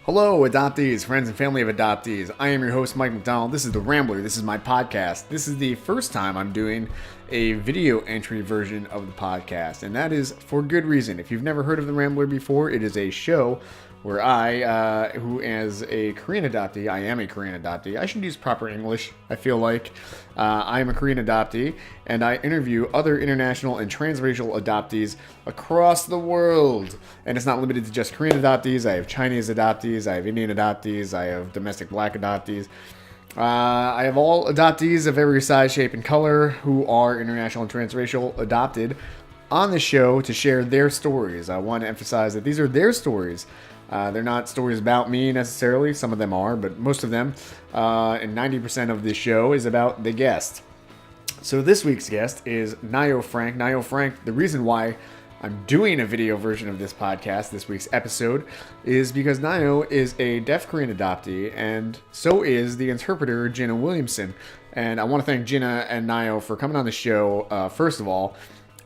Hello, adoptees, friends, and family of adoptees. I am your host, Mike McDonald. This is The Rambler. This is my podcast. This is the first time I'm doing a video entry version of the podcast, and that is for good reason. If you've never heard of The Rambler before, it is a show where who as a Korean adoptee, I am a Korean adoptee. I should use proper English, I feel like. I am a Korean adoptee, and I interview other international and transracial adoptees across the world. And it's not limited to just Korean adoptees. I have Chinese adoptees, I have Indian adoptees, I have domestic black adoptees. I have all adoptees of every size, shape, and color who are international and transracial adopted on the show to share their stories. I want to emphasize that these are their stories. They're not stories about me necessarily. Some of them are, but most of them, and 90% of this show is about the guest. So this week's guest is Nayo Frank. Nayo Frank, the reason why I'm doing a video version of this podcast, this week's episode, is because Nayo is a deaf Korean adoptee, and so is the interpreter, Jenna Williamson. And I want to thank Jenna and Nayo for coming on the show, first of all,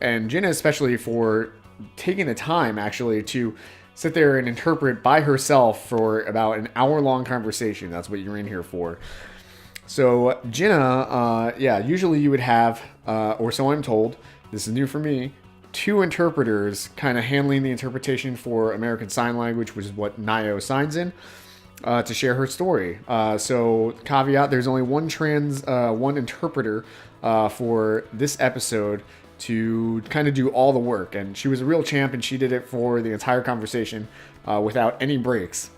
and Jenna especially for taking the time, actually, to sit there and interpret by herself for about an hour-long conversation. That's what you're in here for. So Jenna, usually you would have, or so I'm told, this is new for me, two interpreters kind of handling the interpretation for American Sign Language, which is what Nayo signs in, to share her story. So caveat, there's only one interpreter for this episode to kind of do all the work, and she was a real champ, and she did it for the entire conversation without any breaks.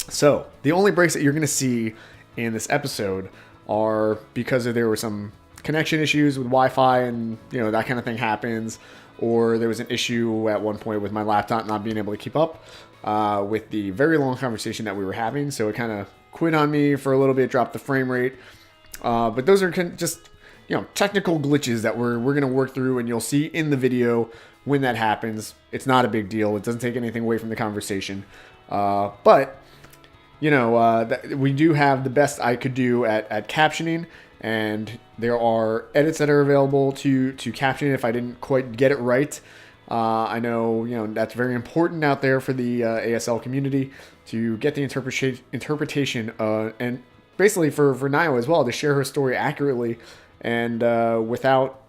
So the only breaks that you're going to see in this episode are because there were some connection issues with Wi-Fi, and that kind of thing happens, or there was an issue at one point with my laptop not being able to keep up with the very long conversation that we were having, so it kind of quit on me for a little bit, dropped the frame rate, but those are just technical glitches that we're going to work through, and you'll see in the video when that happens. It's not a big deal. It doesn't take anything away from the conversation. But we do have the best I could do at captioning, and there are edits that are available to caption if I didn't quite get it right. I know, that's very important out there for the ASL community to get the interpretation, and basically for Nayo as well, to share her story accurately and without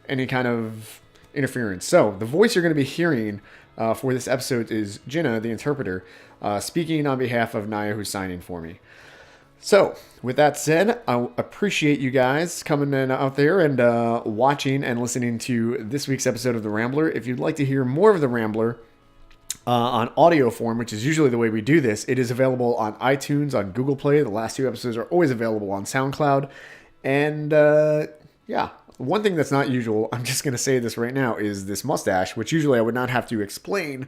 any kind of interference. So the voice you're going to be hearing for this episode is Jenna, the interpreter, speaking on behalf of Nayo, who's signing for me. So with that said, I appreciate you guys coming in out there and watching and listening to this week's episode of The Rambler. If you'd like to hear more of The Rambler on audio form, which is usually the way we do this, it is available on iTunes, on Google Play. The last two episodes are always available on SoundCloud. And one thing that's not usual, I'm just going to say this right now, is this mustache, which usually I would not have to explain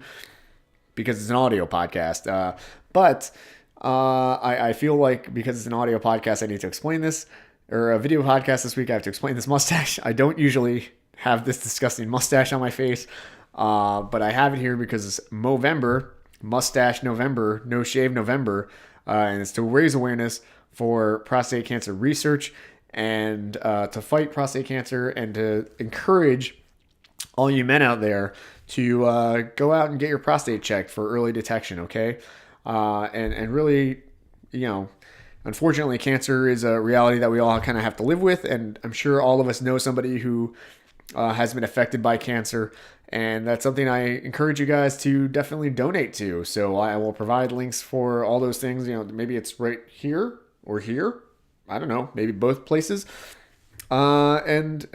because it's an audio podcast. But I feel like because it's an audio podcast, I need to explain this, or a video podcast this week, I have to explain this mustache. I don't usually have this disgusting mustache on my face, but I have it here because it's Movember, Mustache November, No Shave November, and it's to raise awareness for prostate cancer research and to fight prostate cancer, and to encourage all you men out there to go out and get your prostate checked for early detection, okay? And really, unfortunately, cancer is a reality that we all kind of have to live with, and I'm sure all of us know somebody who has been affected by cancer, and that's something I encourage you guys to definitely donate to. So I will provide links for all those things. Maybe it's right here or here. I don't know, maybe both places. And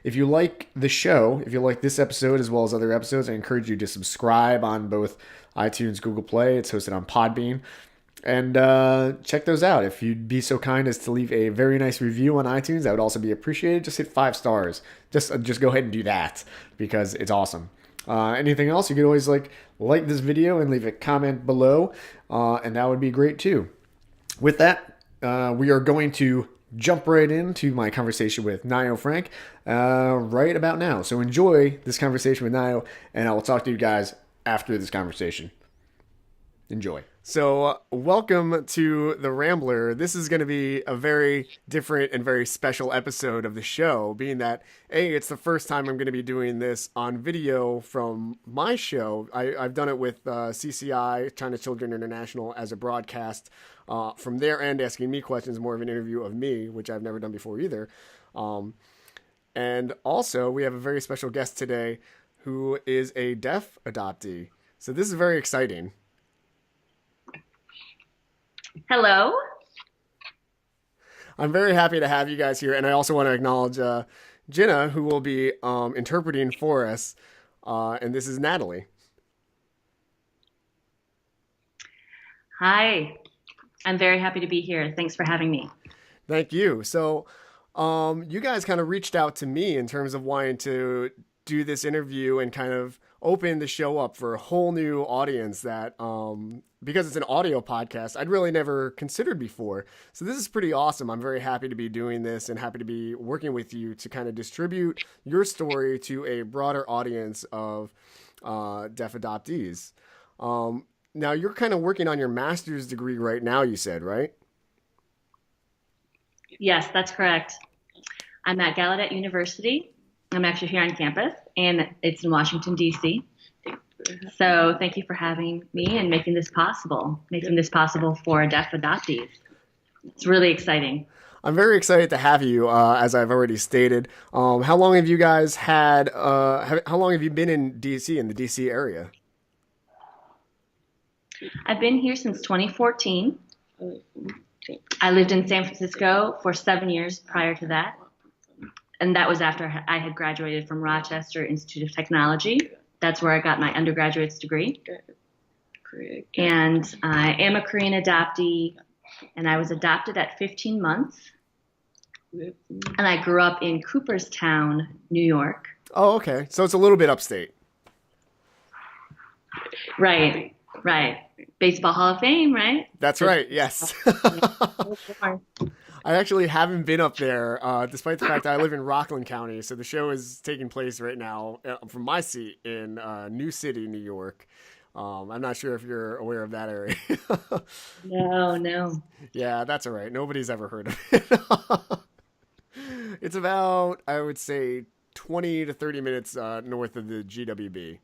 if you like the show, if you like this episode as well as other episodes, I encourage you to subscribe on both iTunes, Google Play. It's hosted on Podbean. And check those out. If you'd be so kind as to leave a very nice review on iTunes, that would also be appreciated. Just hit 5 stars. Just go ahead and do that because it's awesome. Anything else, you could always like this video and leave a comment below, and that would be great too. With that, we are going to jump right into my conversation with Nayo Frank right about now. So enjoy this conversation with Nayo, and I will talk to you guys after this conversation. Enjoy. So, welcome to The Rambler. This is going to be a very different and very special episode of the show, being that, A, it's the first time I'm going to be doing this on video from my show. I've done it with CCI, China Children International, as a broadcast from their end, asking me questions, more of an interview of me, which I've never done before either. And also, we have a very special guest today who is a deaf adoptee. So, this is very exciting. Hello. I'm very happy to have you guys here, and I also want to acknowledge Jenna, who will be interpreting for us, and this is Natalie. Hi. I'm very happy to be here. Thanks for having me. Thank you. So, you guys kind of reached out to me in terms of wanting to do this interview and kind of open the show up for a whole new audience that, because it's an audio podcast, I'd really never considered before. So this is pretty awesome. I'm very happy to be doing this and happy to be working with you to kind of distribute your story to a broader audience of deaf adoptees. Now, you're kind of working on your master's degree right now, you said, right? Yes, that's correct. I'm at Gallaudet University. I'm actually here on campus, and it's in Washington, D.C. So thank you for having me and making this possible for deaf adoptees. It's really exciting. I'm very excited to have you, as I've already stated. How long have you guys had, how long have you been in D.C., in the D.C. area? I've been here since 2014. I lived in San Francisco for 7 years prior to that. And that was after I had graduated from Rochester Institute of Technology. That's where I got my undergraduate's degree. And I am a Korean adoptee, and I was adopted at 15 months. And I grew up in Cooperstown, New York. Oh, okay. So it's a little bit upstate. Right. Baseball Hall of Fame, right? That's right, yes. I actually haven't been up there, despite the fact that I live in Rockland County. So the show is taking place right now from my seat in New City, New York. I'm not sure if you're aware of that area. No. Yeah, that's all right. Nobody's ever heard of it. It's about, I would say, 20 to 30 minutes north of the GWB.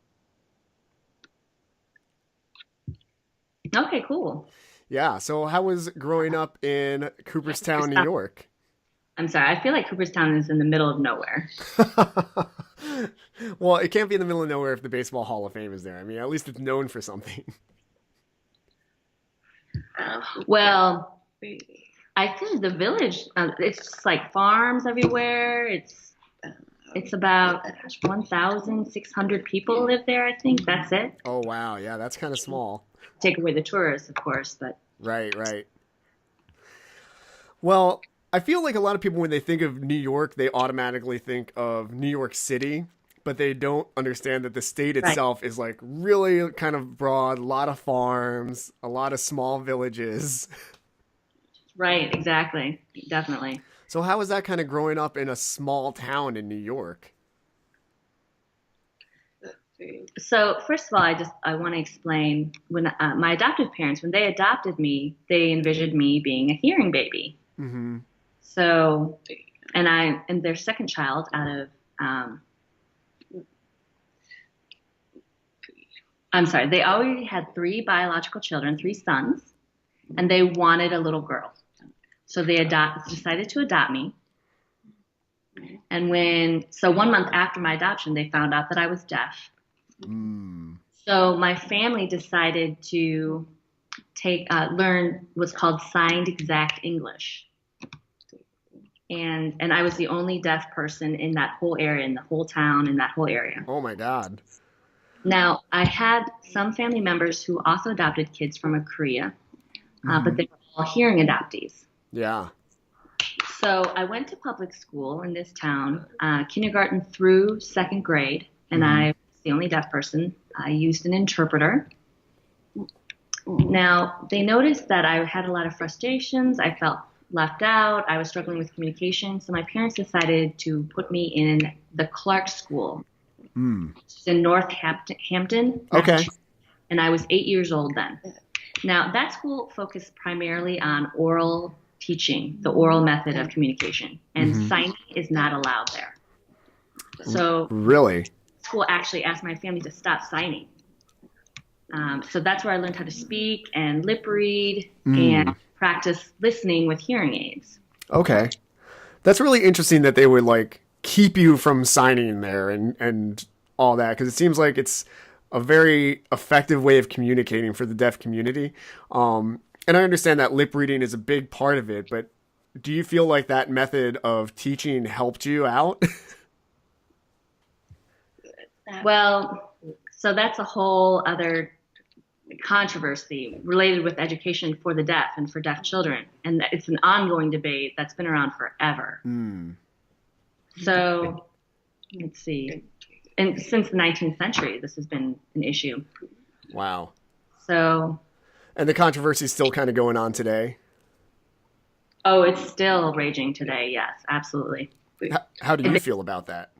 Okay, cool. Yeah, so how was growing up in Cooperstown, New York? I'm sorry, I feel like Cooperstown is in the middle of nowhere. Well, it can't be in the middle of nowhere if the Baseball Hall of Fame is there. I mean, at least it's known for something. Well, I think the village, it's just like farms everywhere. It's about 1,600 people live there, I think. That's it. Oh, wow. Yeah, that's kind of small. Take away the tourists, of course, but... Right. Well, I feel like a lot of people, when they think of New York, they automatically think of New York City, but they don't understand that the state itself is like really kind of broad, a lot of farms, a lot of small villages. Right, exactly. Definitely. So how was that kind of growing up in a small town in New York? So first of all, I want to explain when my adoptive parents, when they adopted me, they envisioned me being a hearing baby. Mm-hmm. So, and their second child out of, I'm sorry, they already had 3 biological children, 3 sons, and they wanted a little girl. So they decided to adopt me. And 1 month after my adoption, they found out that I was deaf. Mm. So my family decided to learn what's called signed exact English. And I was the only deaf person in that whole area, in the whole town, in that whole area. Oh my God. Now, I had some family members who also adopted kids from Korea, but they were all hearing adoptees. Yeah. So I went to public school in this town, kindergarten through 2nd grade, and I was the only deaf person. I used an interpreter. Now, they noticed that I had a lot of frustrations. I felt left out. I was struggling with communication. So my parents decided to put me in the Clark School, which is in North Hampton. Okay. And I was 8 years old then. Now, that school focused primarily on oral teaching, the oral method of communication, and signing is not allowed there. So, Really? school actually asked my family to stop signing. So that's where I learned how to speak and lip read and practice listening with hearing aids. Okay. That's really interesting that they would like keep you from signing there and all that, because it seems like it's a very effective way of communicating for the deaf community. And I understand that lip reading is a big part of it, but do you feel like that method of teaching helped you out? Well, so that's a whole other controversy related with education for the deaf and for deaf children. And it's an ongoing debate that's been around forever. So let's see. And since the 19th century, this has been an issue. Wow. So. And the controversy is still kind of going on today? Oh, it's still raging today. Yes, absolutely. How do you feel about that?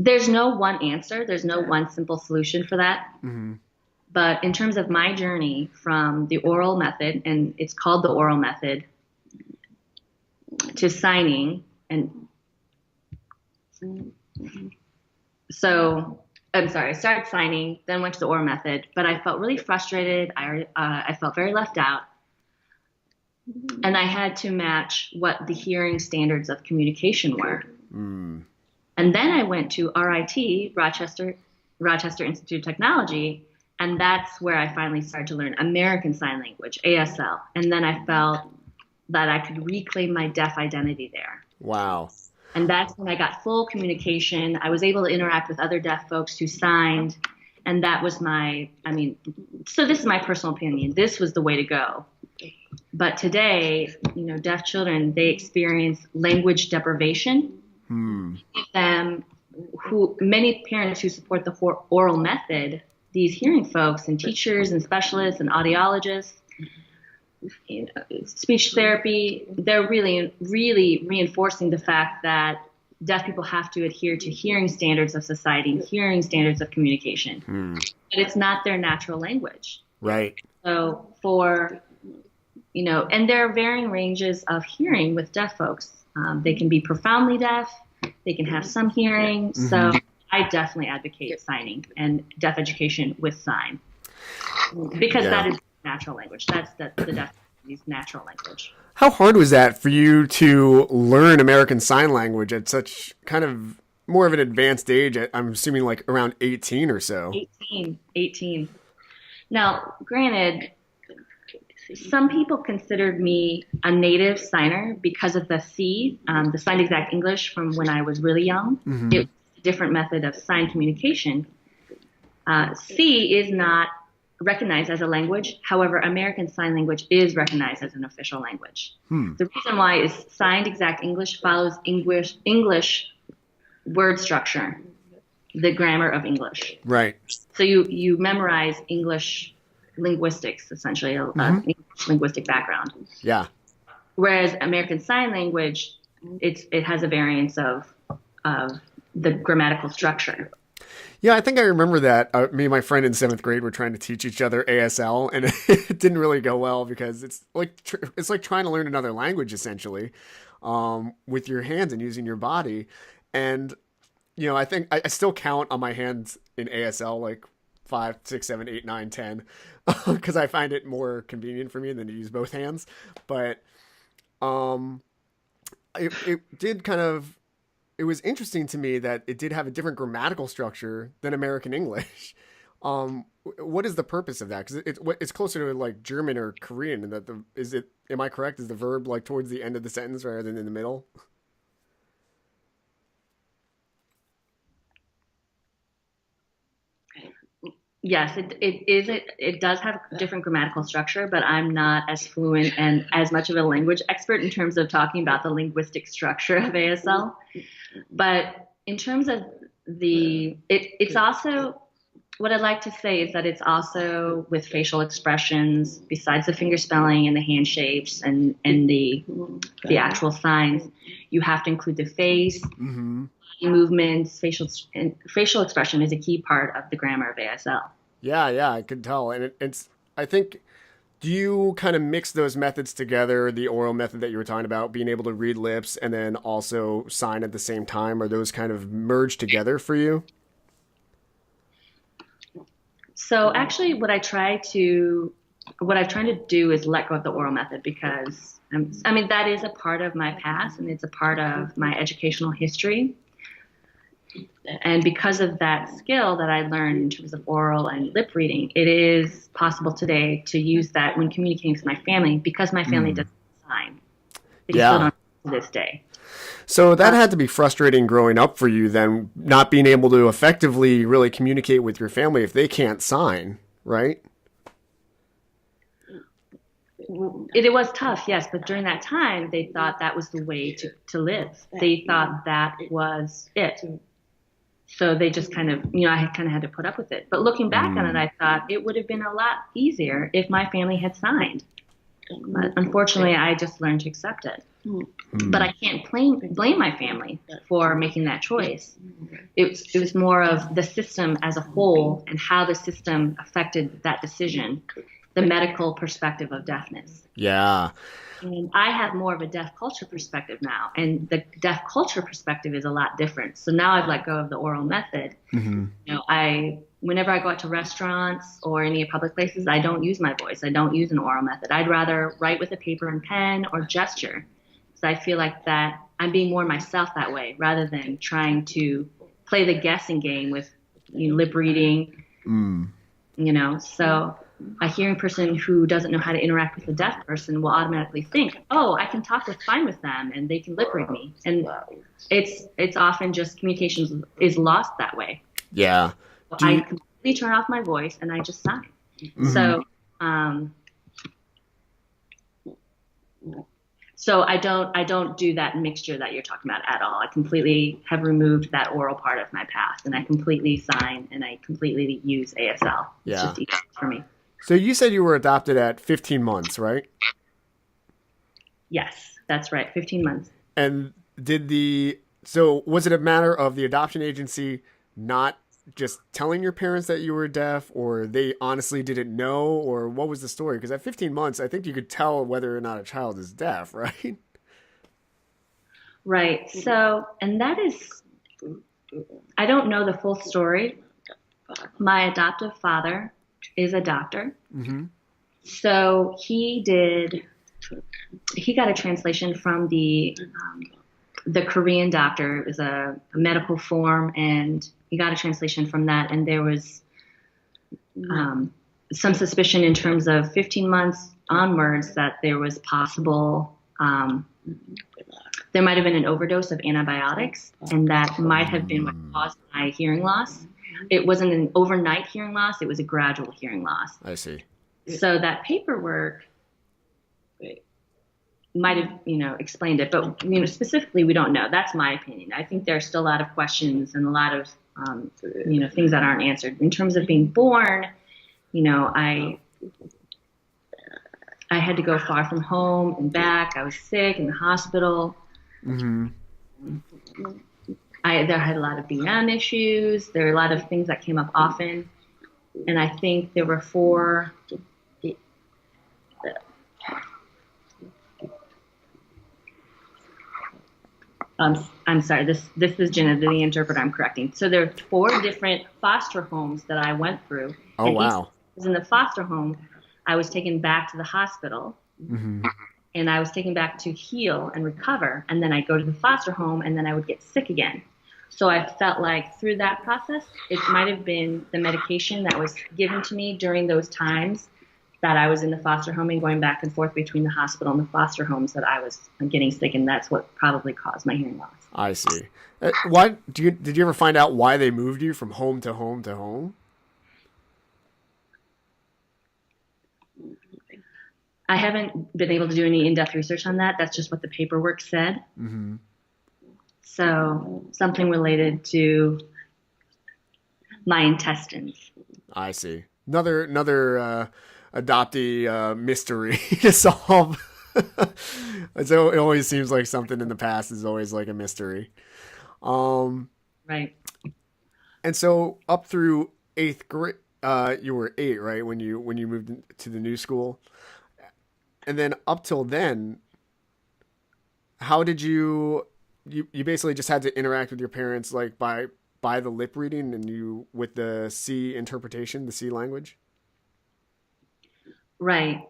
There's no one answer. There's no one simple solution for that. But in terms of my journey from the oral method, and it's called the oral method, to signing, and so I'm sorry, I started signing, then went to the oral method, but I felt really frustrated. I felt very left out. And I had to match what the hearing standards of communication were. And then I went to RIT, Rochester Institute of Technology, and that's where I finally started to learn American Sign Language, ASL. And then I felt that I could reclaim my deaf identity there. Wow. And that's when I got full communication. I was able to interact with other deaf folks who signed. And that was so this is my personal opinion. This was the way to go. But today, deaf children, they experience language deprivation. Many parents who support the oral method, these hearing folks and teachers and specialists and audiologists, speech therapy, they're really, really reinforcing the fact that deaf people have to adhere to hearing standards of society, hearing standards of communication. But it's not their natural language. Right. So and there are varying ranges of hearing with deaf folks. They can be profoundly deaf. They can have some hearing. So I definitely advocate signing and deaf education with sign, because that is natural language. That's the deaf community's natural language. How hard was that for you to learn American Sign Language at such kind of more of an advanced age? I'm assuming like around 18 or so. 18. Now, granted, some people considered me a native signer because of the C, the Signed Exact English from when I was really young. It was a different method of sign communication. C is not recognized as a language. However, American Sign Language is recognized as an official language. The reason why is Signed Exact English follows English word structure, the grammar of English. Right. So you memorize English linguistics, essentially, English linguistic background. Yeah. Whereas American Sign Language, it has a variance of the grammatical structure. Yeah, I think I remember that. Me and my friend in 7th grade were trying to teach each other ASL, and it didn't really go well because it's like trying to learn another language essentially, with your hands and using your body. And I think I still count on my hands in ASL like 5, 6, 7, 8, 9, 10, because I find it more convenient for me than to use both hands. But it did kind of. It was interesting to me that it did have a different grammatical structure than American English. What is the purpose of that? Because it's closer to like German or Korean. And am I correct? Is the verb like towards the end of the sentence rather than in the middle? Yes, it does have different grammatical structure, but I'm not as fluent and as much of a language expert in terms of talking about the linguistic structure of ASL. But in terms of it's also, what I'd like to say is that it's also with facial expressions, besides the finger spelling and the hand shapes and the actual signs, you have to include the face, movements, facial expression is a key part of the grammar of ASL. Yeah, I could tell. And it's, I think, do you kind of mix those methods together, the oral method that you were talking about, being able to read lips and then also sign at the same time? Are those kind of merged together for you? So actually, what I've tried to do is let go of the oral method because I mean that is a part of my past and it's a part of my educational history. And because of that skill that I learned in terms of oral and lip reading, it is possible today to use that when communicating with my family because my family doesn't sign. They still Yeah. don't to this day. So that had to be frustrating growing up for you then, not being able to effectively really communicate with your family if they can't sign, right? It was tough, yes, but during that time, they thought that was the way to live. They thought that was it. So they just kind of, I kind of had to put up with it. But looking back on it, I thought it would have been a lot easier if my family had signed. But unfortunately, I just learned to accept it. But I can't blame my family for making that choice. It was more of the system as a whole and how the system affected that decision, the medical perspective of deafness. Yeah. And I have more of a deaf culture perspective now, and the deaf culture perspective is a lot different. So now I've let go of the oral method. Whenever I go out to restaurants or any public places, I don't use my voice. I don't use an oral method. I'd rather write with a paper and pen or gesture. So I feel like that I'm being more myself that way rather than trying to play the guessing game with lip reading, So a hearing person who doesn't know how to interact with a deaf person will automatically think, oh, I can talk fine with them and they can lip read me. And it's often just communication is lost that way. Yeah. I completely turn off my voice and I just sign. So, so I don't do that mixture that you're talking about at all. I completely have removed that oral part of my past, and I completely sign and I completely use ASL. It's Yeah. just easy for me. So you said you were adopted at 15 months, right? Yes, that's right. 15 months. And so was it a matter of the adoption agency not just telling your parents that you were deaf, or they honestly didn't know, or what was the story? Because at 15 months, I think you could tell whether or not a child is deaf, right? Right. So, and that is, I don't know the full story. My adoptive father is a doctor. So he got a translation from the Korean doctor. It was a medical form, and he got a translation from that. And there was some suspicion in terms of 15 months onwards that there was possible, there might have been an overdose of antibiotics, and that might have been what caused my hearing loss. It wasn't an overnight hearing loss. It was a gradual hearing loss. I see. So that paperwork might have, explained it, but specifically we don't know. That's my opinion. I think there's still a lot of questions and a lot of, things that aren't answered. In terms of being born, I had to go far from home and back. I was sick in the hospital. There had a lot of BM issues. There were a lot of things that came up often, and I think there were 4. I'm sorry. This is Jenna, the interpreter. I'm correcting. So there are 4 different foster homes that I went through. Oh, wow. Was in the foster home. I was taken back to the hospital, and I was taken back to heal and recover. And then I go to the foster home, and then I would get sick again. So I felt like through that process, it might have been the medication that was given to me during those times that I was in the foster home and going back and forth between the hospital and the foster homes that I was getting sick, and that's what probably caused my hearing loss. I see. Did you ever find out why they moved you from home to home to home? I haven't been able to do any in-depth research on that. That's just what the paperwork said. So something related to my intestines. I see. Another adoptee mystery to solve. So it always seems like something in the past is always like a mystery. Right. And so up through 8th grade, you were 8, right, when you moved to the new school, and then up till then, how did you basically just had to interact with your parents like by the lip reading and you with the C interpretation, the C language? Right.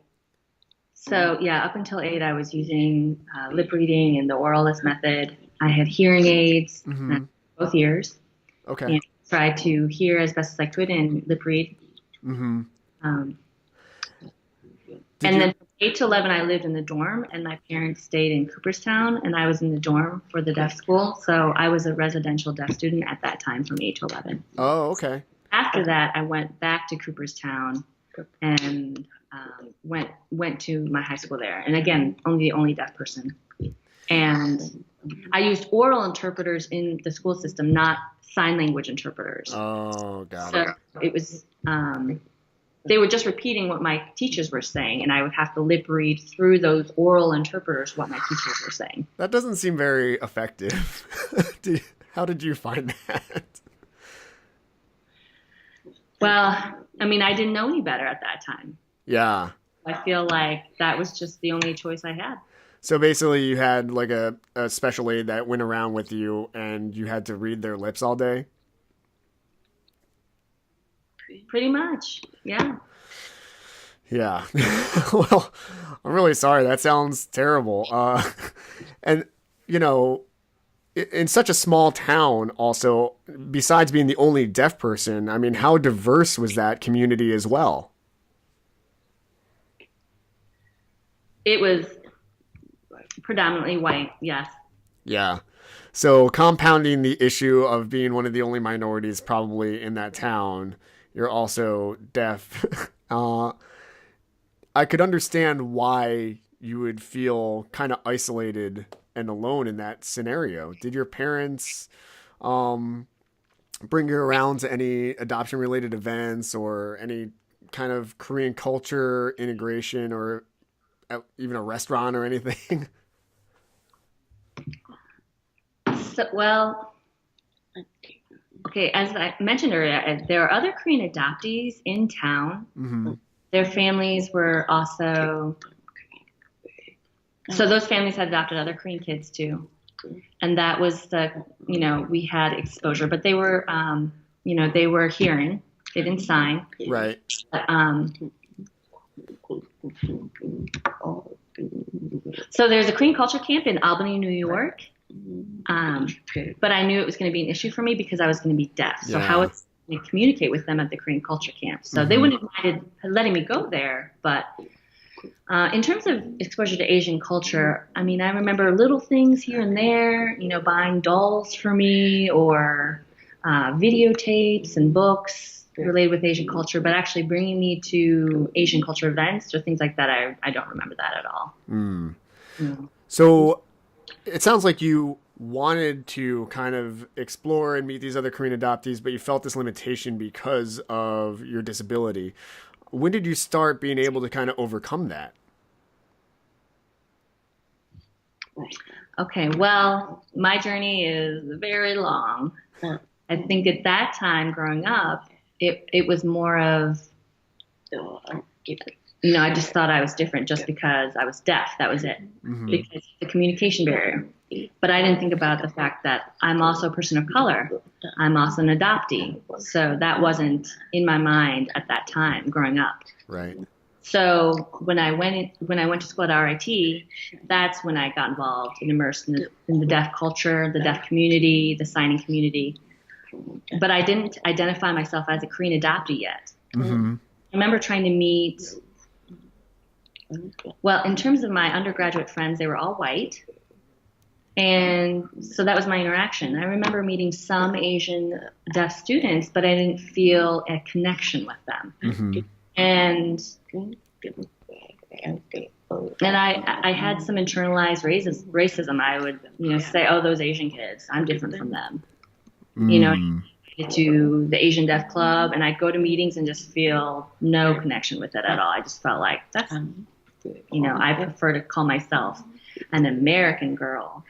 So yeah, up until 8, I was using lip reading and the oralist method. I had hearing aids Mm-hmm. both ears Okay. and tried to hear as best as I could and lip read. Mm-hmm. Um, Did and you? then from 8 to 11, I lived in the dorm, and my parents stayed in Cooperstown, and I was in the dorm for the deaf school. So I was a residential deaf student at that time from 8 to 11. Oh, okay. After that, I went back to Cooperstown and went to my high school there. And again, the only deaf person. And I used oral interpreters in the school system, not sign language interpreters. Oh, got So it. it was they were just repeating what my teachers were saying, and I would have to lip read through those oral interpreters what my teachers were saying. That doesn't seem very effective. How did you find that? Well, I mean, I didn't know any better at that time. Yeah. I feel like that was just the only choice I had. So basically, you had like a special aide that went around with you, and you had to read their lips all day. Pretty much, yeah. Yeah. Well, I'm really sorry. That sounds terrible. And you know, in such a small town, also, besides being the only deaf person, I mean, how diverse was that community as well? It was predominantly white, yes. Yeah. So compounding the issue of being one of the only minorities probably in that town, you're also deaf. I could understand why you would feel kind of isolated and alone in that scenario. Did your parents bring you around to any adoption related events or any kind of Korean culture integration or even a restaurant or anything? So, well, okay, as I mentioned earlier, there are other Korean adoptees in town. Mm-hmm. Their families were also, so those families had adopted other Korean kids too. And that was we had exposure, but they were, they were hearing, they didn't sign. Right. But, so there's a Korean culture camp in Albany, New York. But I knew it was going to be an issue for me because I was going to be deaf. So Yeah. how was I going to communicate with them at the Korean culture camp? So they wouldn't have minded letting me go there. But in terms of exposure to Asian culture, I mean, I remember little things here and there, buying dolls for me or videotapes and books related with Asian culture, but actually bringing me to Asian culture events or things like that, I don't remember that at all. Mm. No. So it sounds like you wanted to kind of explore and meet these other Korean adoptees, but you felt this limitation because of your disability. When did you start being able to kind of overcome that? Okay, well, my journey is very long. I think at that time growing up, it was more of, I just thought I was different just because I was deaf. That was it. Mm-hmm. Because the communication barrier. But I didn't think about the fact that I'm also a person of color. I'm also an adoptee. So that wasn't in my mind at that time growing up. Right. So when I went to school at RIT, that's when I got involved and immersed in the deaf culture, the deaf community, the signing community. But I didn't identify myself as a Korean adoptee yet. Mm-hmm. I remember trying to meet, well, in terms of my undergraduate friends, they were all white. And so that was my interaction. I remember meeting some Asian deaf students, but I didn't feel a connection with them. Mm-hmm. And I had some internalized racism. I would, say, oh, those Asian kids, I'm different from them. Mm. To the Asian Deaf Club, and I'd go to meetings and just feel no connection with it at all. I just felt like that's, I prefer to call myself an American girl.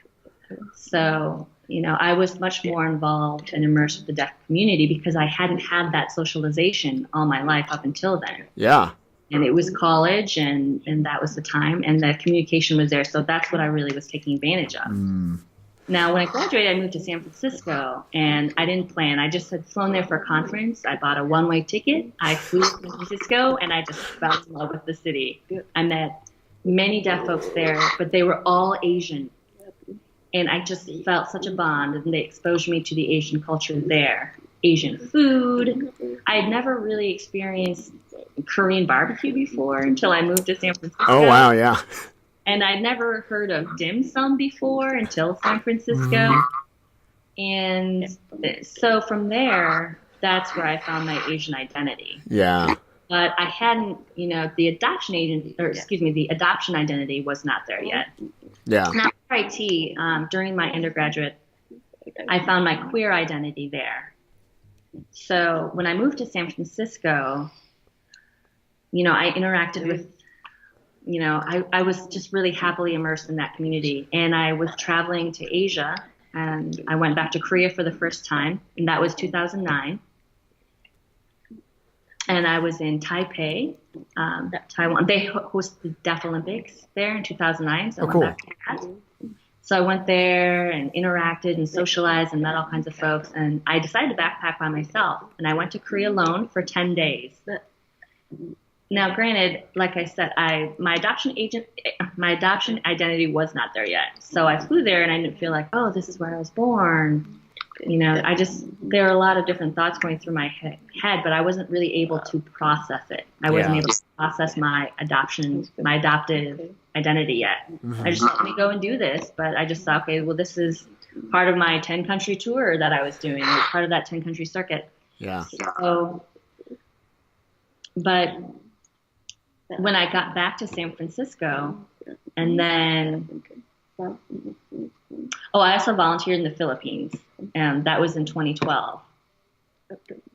So I was much more involved and immersed with the deaf community because I hadn't had that socialization all my life up until then. Yeah. And it was college, and that was the time, and the communication was there. So that's what I really was taking advantage of. Now, when I graduated, I moved to San Francisco, and I didn't plan. I just had flown there for a conference. I bought a one-way ticket. I flew to San Francisco, and I just fell in love with the city. I met many deaf folks there, but they were all Asian. And I just felt such a bond, and they exposed me to the Asian culture there. Asian food. I had never really experienced Korean barbecue before until I moved to San Francisco. Oh, wow, yeah. And I'd never heard of dim sum before until San Francisco. And so from there, that's where I found my Asian identity. Yeah. But I hadn't, the adoption identity was not there yet. Yeah. Now, for IT, during my undergraduate, I found my queer identity there. So when I moved to San Francisco, I interacted with, I was just really happily immersed in that community. And I was traveling to Asia, and I went back to Korea for the first time, and that was 2009. And I was in Taipei, Taiwan. They hosted the Deaf Olympics there in 2009, so I went back to that. So I went there and interacted and socialized and met all kinds of folks. And I decided to backpack by myself. And I went to Korea alone for 10 days. Now, granted, like I said, my adoption identity was not there yet. So I flew there and I didn't feel like, oh, this is where I was born. There were a lot of different thoughts going through my head, but I wasn't really able to process it. I wasn't able to process my adoptive identity yet. I just let me go and do this, but I just thought, okay, well, this is part of my 10-country tour that I was doing. It was part of that 10-country circuit. Yeah. So, but when I got back to San Francisco, and then, I also volunteered in the Philippines, and that was in 2012.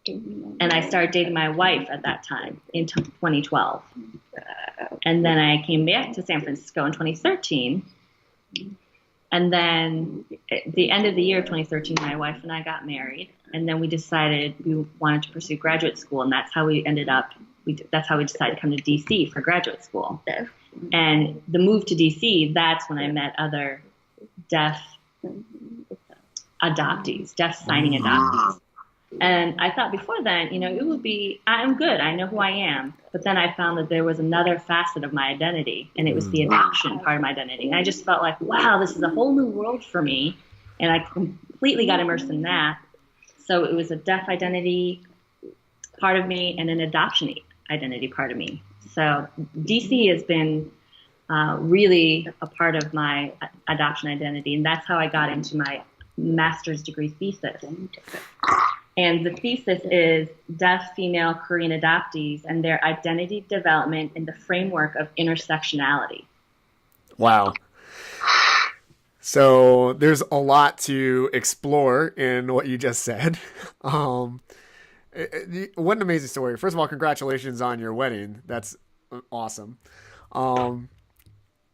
And I started dating my wife at that time in 2012. And then I came back to San Francisco in 2013. And then at the end of the year of 2013, my wife and I got married. And then we decided we wanted to pursue graduate school. And that's how we that's how we decided to come to DC for graduate school. And the move to DC, that's when I met other deaf adoptees, deaf signing adoptees. And I thought before then, it would be, I'm good, I know who I am. But then I found that there was another facet of my identity, and it was the adoption part of my identity. And I just felt like, wow, this is a whole new world for me. And I completely got immersed in that. So it was a deaf identity part of me and an adoption identity part of me. So DC has been really a part of my adoption identity. And that's how I got into my master's degree thesis. And the thesis is Deaf Female Korean Adoptees and Their Identity Development in the Framework of Intersectionality. Wow. So there's a lot to explore in what you just said. What an amazing story. First of all, congratulations on your wedding. That's awesome.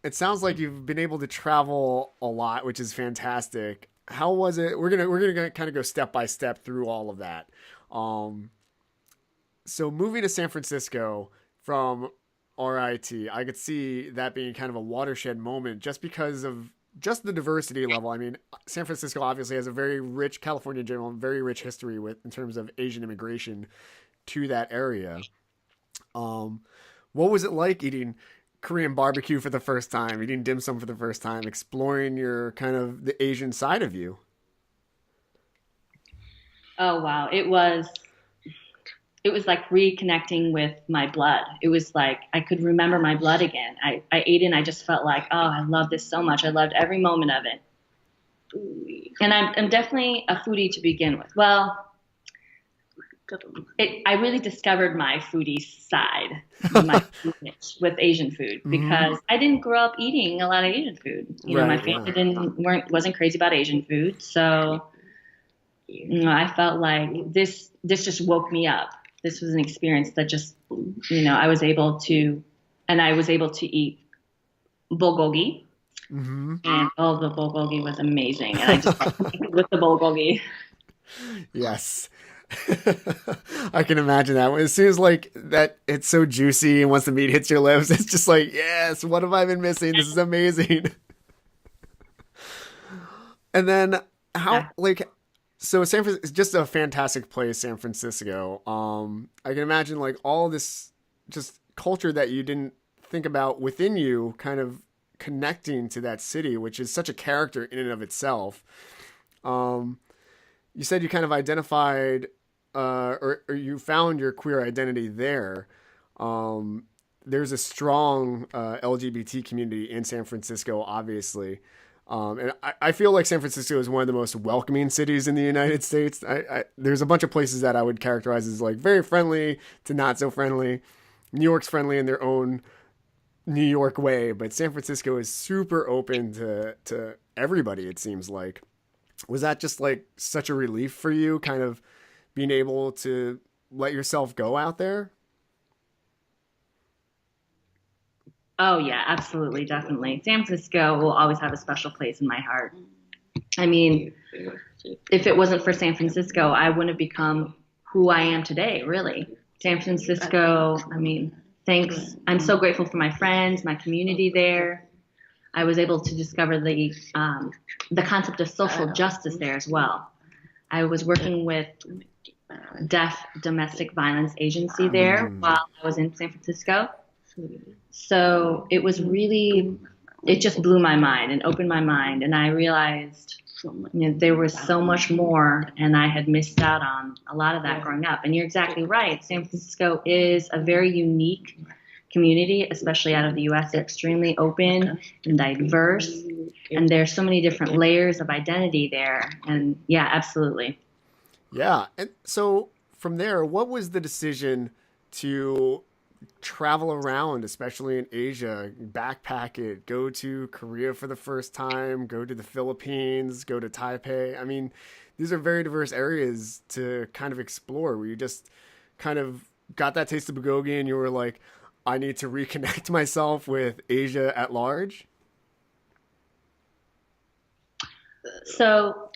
It sounds like you've been able to travel a lot, which is fantastic. How was it? We're gonna kind of go step by step through all of that. So moving to San Francisco from RIT, I could see that being kind of a watershed moment just because of just the diversity level. I mean, San Francisco obviously has a very rich, California in general, very rich history in terms of Asian immigration to that area. What was it like eating Korean barbecue for the first time, eating dim sum for the first time, exploring your kind of the Asian side of you? Oh, wow. It was like reconnecting with my blood. It was like I could remember my blood again. I ate it and I just felt like, oh, I love this so much. I loved every moment of it. And I'm definitely a foodie to begin with. Well, I really discovered my foodie side, my foodness with Asian food, because I didn't grow up eating a lot of Asian food. My family wasn't crazy about Asian food, so I felt like this just woke me up. This was an experience that just, I was able to eat bulgogi, Mm-hmm. And oh, the bulgogi was amazing, and I just connected with the bulgogi. Yes. I can imagine that. As soon as like that, it's so juicy, and once the meat hits your lips, it's just like, yes, what have I been missing? This is amazing. And then how Yeah. like so San Francisco is just a fantastic place, San Francisco. I can imagine like all this just culture that you didn't think about within you kind of connecting to that city, which is such a character in and of itself. Um, you said you kind of identified or you found your queer identity there. Um, there's a strong LGBT community in San Francisco, obviously. And I feel like San Francisco is one of the most welcoming cities in the United States. There's a bunch of places that I would characterize as like very friendly to not so friendly. New York's friendly in their own New York way, but San Francisco is super open to everybody, it seems like. Was that just like such a relief for you, kind of being able to let yourself go out there? Oh yeah, absolutely, definitely. San Francisco will always have a special place in my heart. I mean, if it wasn't for San Francisco, I wouldn't have become who I am today, really. San Francisco, I mean, thanks. I'm so grateful for my friends, my community there. I was able to discover the concept of social justice there as well. I was working with Deaf Domestic Violence Agency there Mm, while I was in San Francisco. So it was really, it just blew my mind and opened my mind. And I realized, there was so much more, and I had missed out on a lot of that growing up. And you're exactly right. San Francisco is a very unique community, especially out of the U.S. They're extremely open and diverse, and there's so many different layers of identity there. And yeah, absolutely. yeah. And so from there, what was the decision to travel around, especially in Asia, backpack it, go to Korea for the first time, go to the Philippines, go to Taipei? I mean, these are very diverse areas to kind of explore where you just kind of got that taste of bulgogi and you were like, I need to reconnect myself with Asia at large. So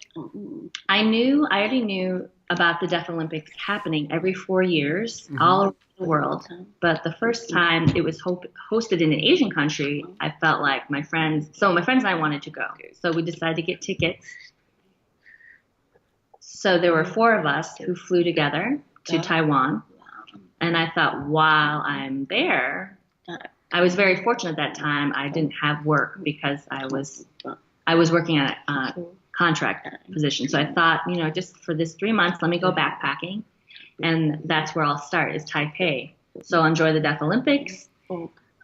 I already knew about the Deaf Olympics happening every 4 years Hmm. all over the world. But the first time it was hosted in an Asian country, I felt like my friends and I wanted to go. So we decided to get tickets. So there were four of us who flew together to Taiwan. And I thought, while I'm there, I was very fortunate at that time. I didn't have work because I was working at a contract position. So I thought, just for this 3 months, let me go backpacking, and that's where I'll start is Taipei. So I'll enjoy the Deaf Olympics,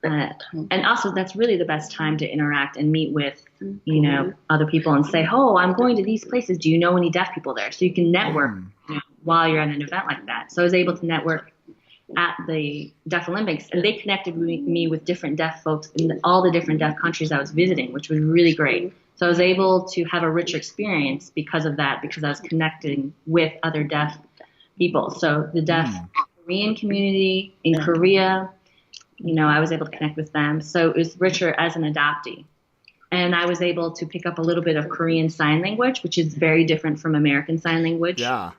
and also that's really the best time to interact and meet with, other people and say, oh, I'm going to these places. Do you know any deaf people there? So you can network Mm. while you're at an event like that. So I was able to network at the Deaf Olympics, and they connected me with different deaf folks in all the different deaf countries I was visiting, which was really great. So I was able to have a richer experience because of that, because I was connecting with other deaf people. So the deaf Mm. Korean community in Korea, I was able to connect with them. So it was richer as an adoptee. And I was able to pick up a little bit of Korean Sign Language, which is very different from American Sign Language. Yeah.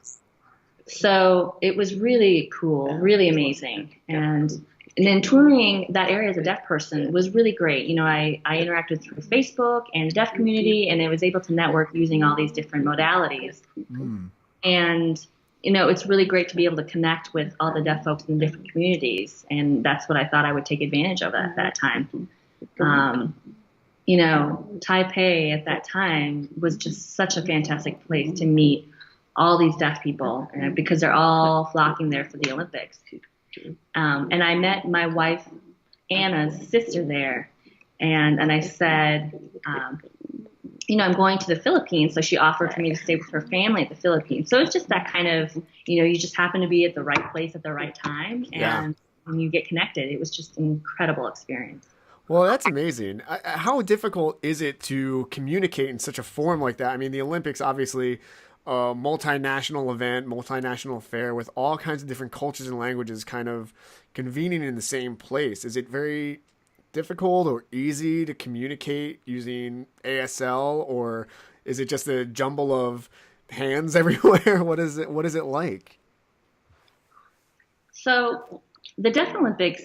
So it was really cool, really amazing. And then touring that area as a deaf person was really great. I interacted through Facebook and the deaf community, and I was able to network using all these different modalities. Mm. And, it's really great to be able to connect with all the deaf folks in the different communities. And that's what I thought I would take advantage of at that time. Um, Taipei at that time was just such a fantastic place to meet all these deaf people, because they're all flocking there for the Olympics. And I met my wife Anna's sister there, and I said, I'm going to the Philippines, so she offered for me to stay with her family at the Philippines. So it's just that kind of, you just happen to be at the right place at the right time, Yeah. and when you get connected, it was just an incredible experience. Well, that's amazing. How difficult is it to communicate in such a form like that? I mean, the Olympics, obviously, a multinational event, multinational affair with all kinds of different cultures and languages kind of convening in the same place. Is it very difficult or easy to communicate using ASL, or is it just a jumble of hands everywhere? What is it like? So the Deaf Olympics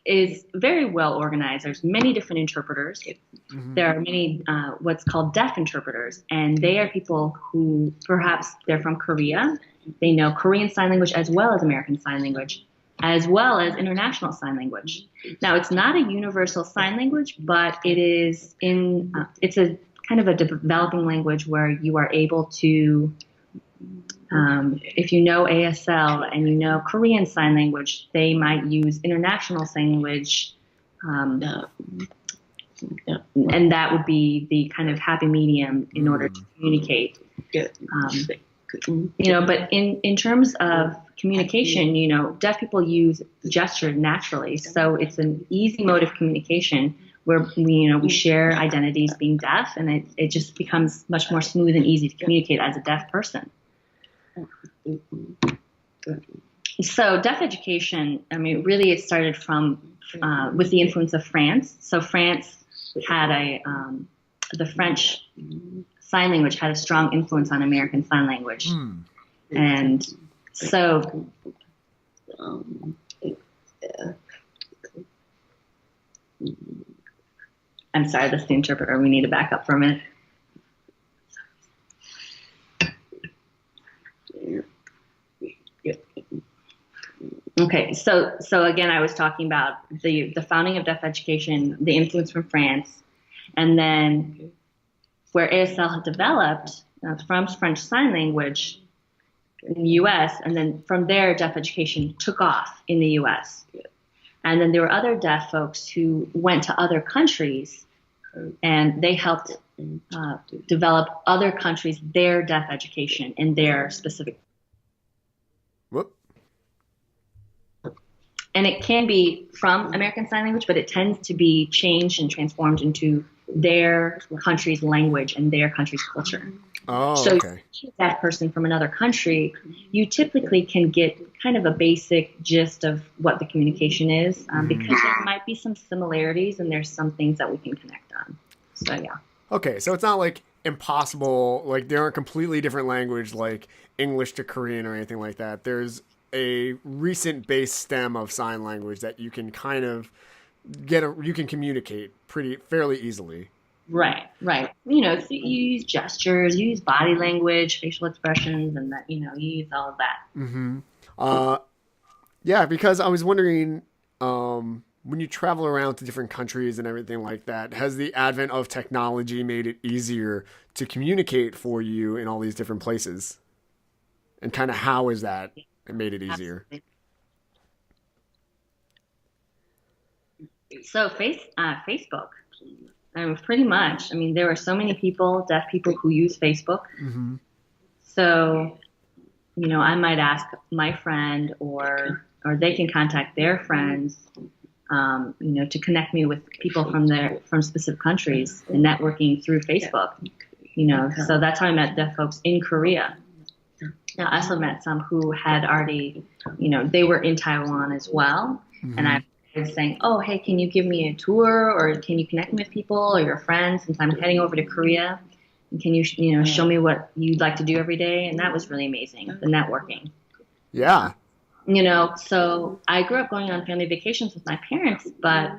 is very well organized. There's many different interpreters. There are many what's called deaf interpreters, and they are people who perhaps they're from Korea. They know Korean Sign Language as well as American Sign Language, as well as International Sign Language. Now, it's not a universal sign language, but it is it's a kind of a developing language where you are able to, if you know ASL and you know Korean Sign Language, they might use International Sign Language, and that would be the kind of happy medium in order to communicate. But in terms of communication, deaf people use gesture naturally, so it's an easy mode of communication where we share identities being deaf, and it just becomes much more smooth and easy to communicate as a deaf person. So deaf education, really it started from with the influence of France. So France had the French Sign Language had a strong influence on American Sign Language. And so I'm sorry, this is the interpreter. We need to back up for a minute. Okay, so again, I was talking about the founding of deaf education, the influence from France, and then where ASL had developed from French Sign Language in the U.S., and then from there, deaf education took off in the U.S. And then there were other deaf folks who went to other countries, and they helped develop other countries, their deaf education in their specific. Whoop. And it can be from American Sign Language, but it tends to be changed and transformed into their country's language and their country's culture. Oh, so okay. So that person from another country, you typically can get kind of a basic gist of what the communication is, because there might be some similarities and there's some things that we can connect on. So, yeah. Okay, so it's not like impossible, like there aren't completely different language like English to Korean or anything like that. There's a recent base stem of sign language that you can kind of you can communicate fairly easily. Right. So you use gestures, you use body language, facial expressions, and that, you use all of that. Yeah, because I was wondering, when you travel around to different countries and everything like that, has the advent of technology made it easier to communicate for you in all these different places? And kind of how is that made it easier? Absolutely. So Facebook, pretty much. There are so many people, deaf people, who use Facebook. So, I might ask my friend, or they can contact their friends, to connect me with people from specific countries, and networking through Facebook. So that's how I met deaf folks in Korea. Now, I also met some who had already, they were in Taiwan as well, and I was saying, oh, hey, can you give me a tour, or can you connect me with people or your friends, since I'm heading over to Korea? And can you, show me what you'd like to do every day? And that was really amazing, the networking. Yeah. So I grew up going on family vacations with my parents, but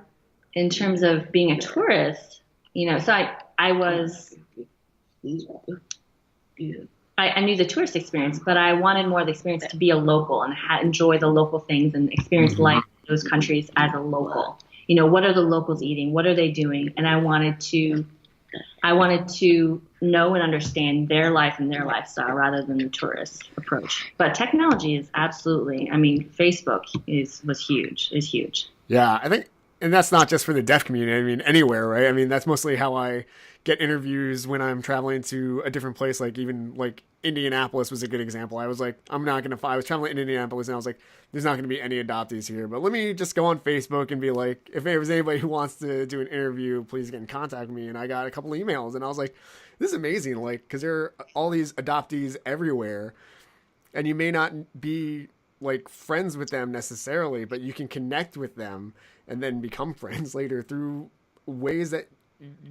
in terms of being a tourist, so I knew the tourist experience, but I wanted more of the experience to be a local and enjoy the local things and experience life in those countries as a local. What are the locals eating? What are they doing? And I wanted to know and understand their life and their lifestyle rather than the tourist approach. But technology is absolutely, Facebook is huge. Yeah, I think, and that's not just for the deaf community. Anywhere, right? That's mostly how I get interviews when I'm traveling to a different place. Like even like Indianapolis was a good example. I was like, I was traveling in Indianapolis and I was like, there's not going to be any adoptees here, but let me just go on Facebook and be like, if there's anybody who wants to do an interview, please get in contact with me. And I got a couple of emails and I was like, this is amazing. Like, cause there are all these adoptees everywhere and you may not be like friends with them necessarily, but you can connect with them and then become friends later through ways that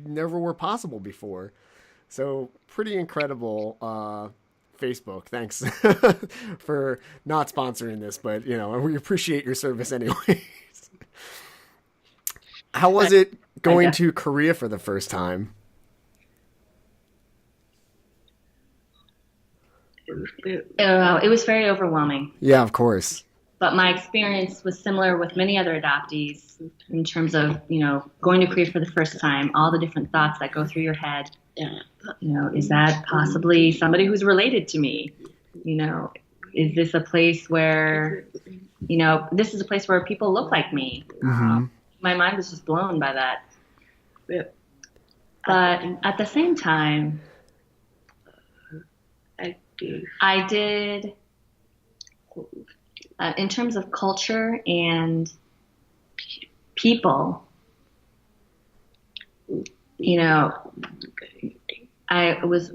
never were possible before. So pretty incredible. Facebook, thanks for not sponsoring this, but we appreciate your service anyways. How was it I going guess to Korea for the first time? it was very overwhelming. Yeah, of course. But my experience was similar with many other adoptees in terms of, going to Korea for the first time, all the different thoughts that go through your head. Is that possibly somebody who's related to me? Is this a place where, this is a place where people look like me? Mm-hmm. My mind was just blown by that. But at the same time, I did, in terms of culture and people, I was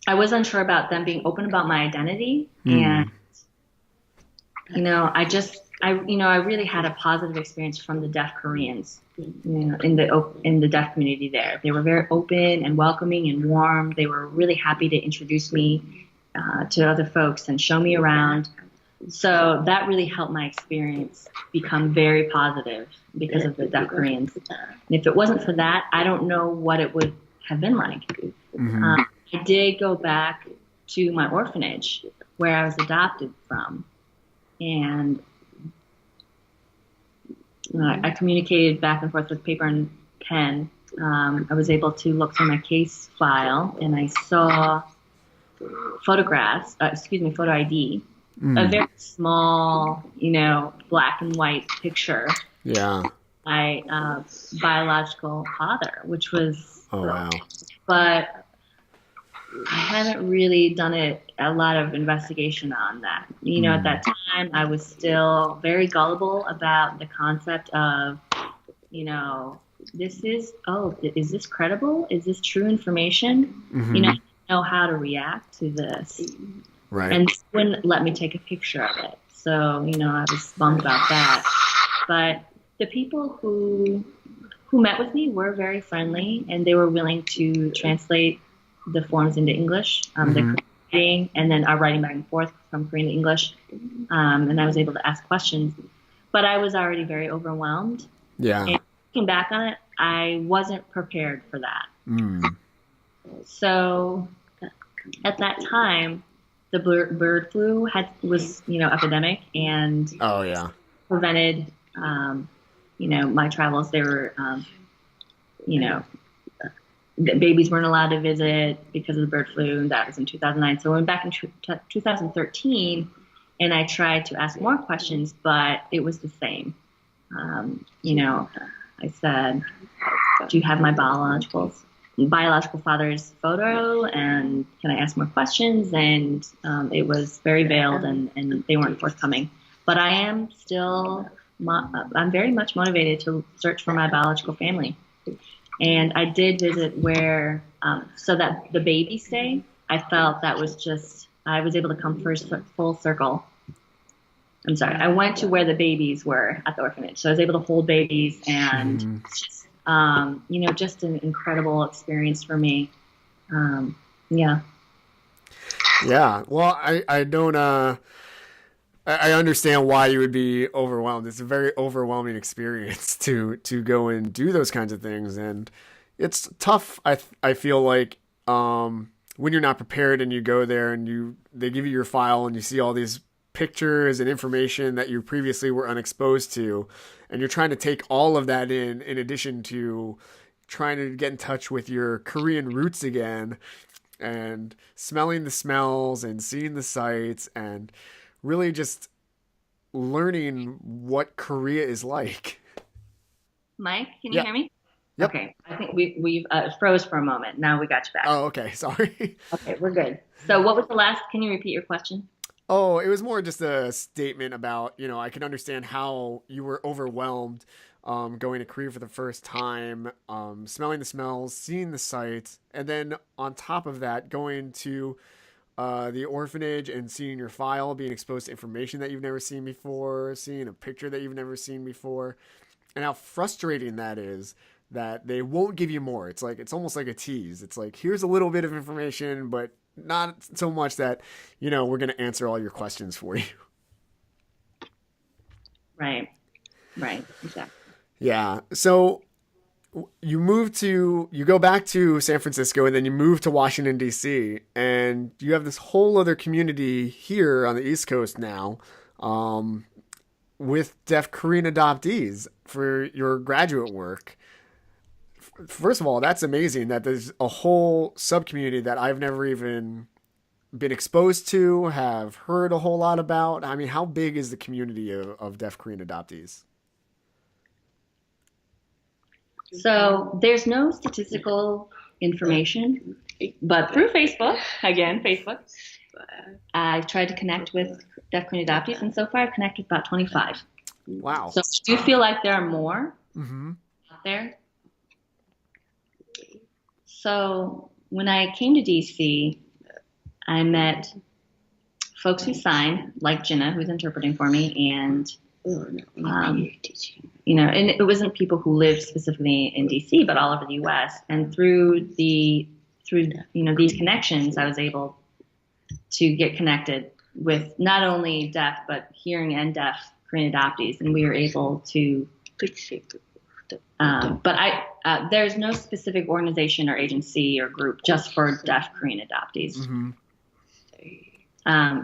unsure about them being open about my identity, and I really had a positive experience from the deaf Koreans, in the deaf community there. They were very open and welcoming and warm. They were really happy to introduce me to other folks and show me around. So that really helped my experience become very positive because of the deaf Koreans. And if it wasn't for that, I don't know what it would have been like. Mm-hmm. I did go back to my orphanage where I was adopted from, and I communicated back and forth with paper and pen. I was able to look through my case file, and I saw photo ID, a very small, black and white picture. Yeah. My biological father, which was, Oh, wow. But I haven't really done a lot of investigation on that. At that time, I was still very gullible about the concept of, is this credible? Is this true information? Mm-hmm. I didn't know how to react to this. Right. And they wouldn't let me take a picture of it. So, I was bummed about that. But the people who met with me were very friendly, and they were willing to translate the forms into English, the Korean writing, and then our writing back and forth from Korean to English. And I was able to ask questions. But I was already very overwhelmed. Yeah. And looking back on it, I wasn't prepared for that. Mm. So at that time, the bird flu was epidemic, and Oh, yeah. prevented my travels. They were the babies weren't allowed to visit because of the bird flu, and that was in 2009. So I went back in 2013, and I tried to ask more questions, but it was the same. I said, "Do you have my biological father's photo, and can I ask more questions?" And it was very veiled, and they weren't forthcoming. But I am still, I'm very much motivated to search for my biological family. And I did visit where, so that the baby stay, I felt that was just, I was able to come full circle. I'm sorry, I went to where the babies were at the orphanage. So I was able to hold babies, and just an incredible experience for me. Yeah. Yeah. Well, I don't, I understand why you would be overwhelmed. It's a very overwhelming experience to go and do those kinds of things, and it's tough. I feel like when you're not prepared and you go there and they give you your file and you see all these pictures and information that you previously were unexposed to, and you're trying to take all of that in addition to trying to get in touch with your Korean roots again, and smelling the smells and seeing the sights and really just learning what Korea is like. Mike, can you hear me? Yep. Okay. I think we've froze for a moment. Now we got you back. Oh, okay. Sorry. Okay, we're good. So what was the last? Can you repeat your question? Oh, it was more just a statement about, I can understand how you were overwhelmed going to Korea for the first time, smelling the smells, seeing the sights, and then on top of that, going to the orphanage and seeing your file, being exposed to information that you've never seen before, seeing a picture that you've never seen before, and how frustrating that is that they won't give you more. It's like, it's almost like a tease. It's like, here's a little bit of information, but not so much that, we're going to answer all your questions for you. Right. Exactly. Yeah. So you go back to San Francisco and then you move to Washington, D.C., and you have this whole other community here on the East Coast now, with deaf Korean adoptees for your graduate work. First of all, that's amazing that there's a whole sub community that I've never even been exposed to, have heard a whole lot about. I mean, how big is the community of deaf Korean adoptees? So there's no statistical information, but through Facebook, I've tried to connect with deaf Korean adoptees, and so far I've connected with about 25. Wow. So I do feel like there are more out there. So when I came to DC, I met folks who signed, like Jenna, who's interpreting for me, and and it wasn't people who lived specifically in DC, but all over the U.S. And through these connections, I was able to get connected with not only deaf but hearing and deaf Korean adoptees, and we were able to. There's no specific organization or agency or group just for deaf Korean adoptees.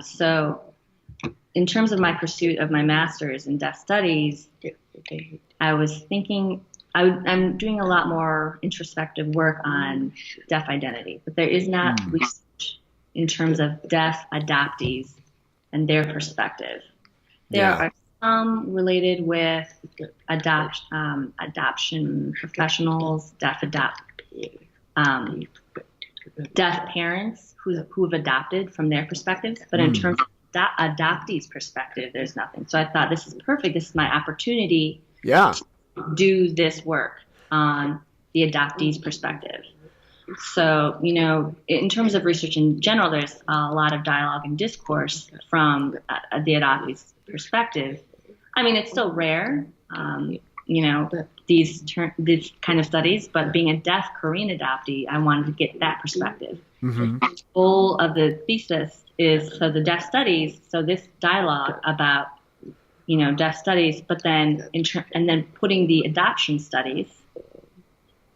So in terms of my pursuit of my master's in deaf studies, I was thinking I'm doing a lot more introspective work on deaf identity, but there is not research in terms of deaf adoptees and their perspective. There are some related with adoption professionals, deaf parents who have adopted from their perspectives, but in terms of adoptees' perspective, there's nothing. So I thought, this is perfect. This is my opportunity to do this work on the adoptees' perspective. So, in terms of research in general, there's a lot of dialogue and discourse from the adoptees' perspective. I mean, it's still rare, these kind of studies, but being a deaf Korean adoptee, I wanted to get that perspective. The goal of the thesis is the deaf studies, so this dialogue about, deaf studies, but then and then putting the adoption studies,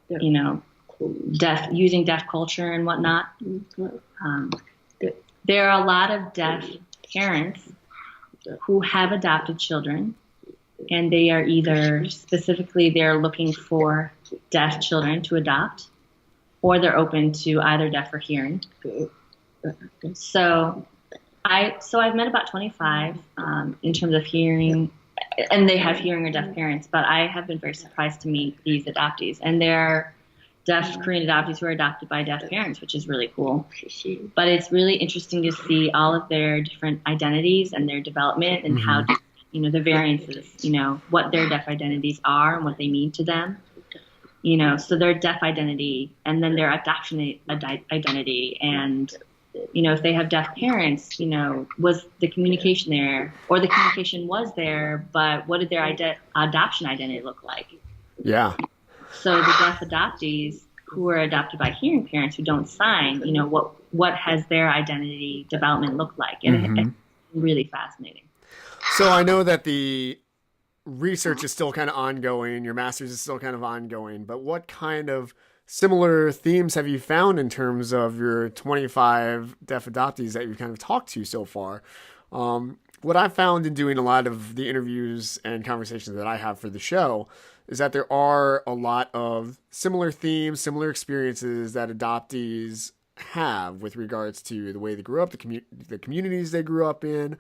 using deaf culture and whatnot. There are a lot of deaf parents who have adopted children, and they are either they're looking for deaf children to adopt, or they're open to either deaf or hearing. So I've met about 25 in terms of hearing, and they have hearing or deaf parents, but I have been very surprised to meet these adoptees, and they're deaf Korean adoptees who are adopted by deaf parents, which is really cool. But it's really interesting to see all of their different identities and their development and how, the variances, what their deaf identities are and what they mean to them. So their deaf identity and then their adoption identity, and, if they have deaf parents, was the communication there, or the communication was there, but what did their adoption identity look like? Yeah. So the deaf adoptees who are adopted by hearing parents who don't sign, what has their identity development look like? And it's really fascinating. So I know that the research is still kind of ongoing. Your master's is still kind of ongoing, but what kind of similar themes have you found in terms of your 25 deaf adoptees that you've kind of talked to so far? What I've found in doing a lot of the interviews and conversations that I have for the show is that there are a lot of similar themes, similar experiences that adoptees have with regards to the way they grew up, the communities they grew up in,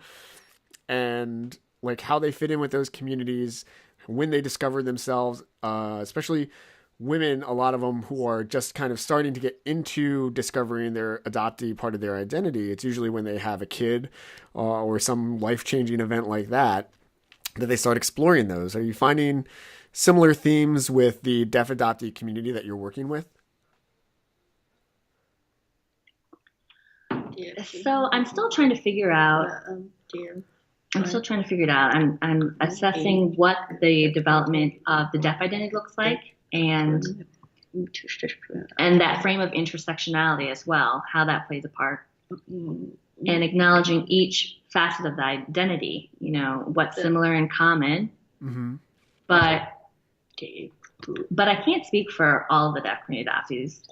and like how they fit in with those communities, when they discover themselves, especially women, a lot of them who are just kind of starting to get into discovering their adoptee part of their identity. It's usually when they have a kid or some life-changing event like that they start exploring those. Are you finding similar themes with the deaf adoptee community that you're working with? So I'm still trying to figure out. I'm still trying to figure it out. I'm assessing what the development of the deaf identity looks like, and that frame of intersectionality as well, how that plays a part, and acknowledging each facet of the identity. What's similar and common, but I can't speak for all of the deaf community adoptees.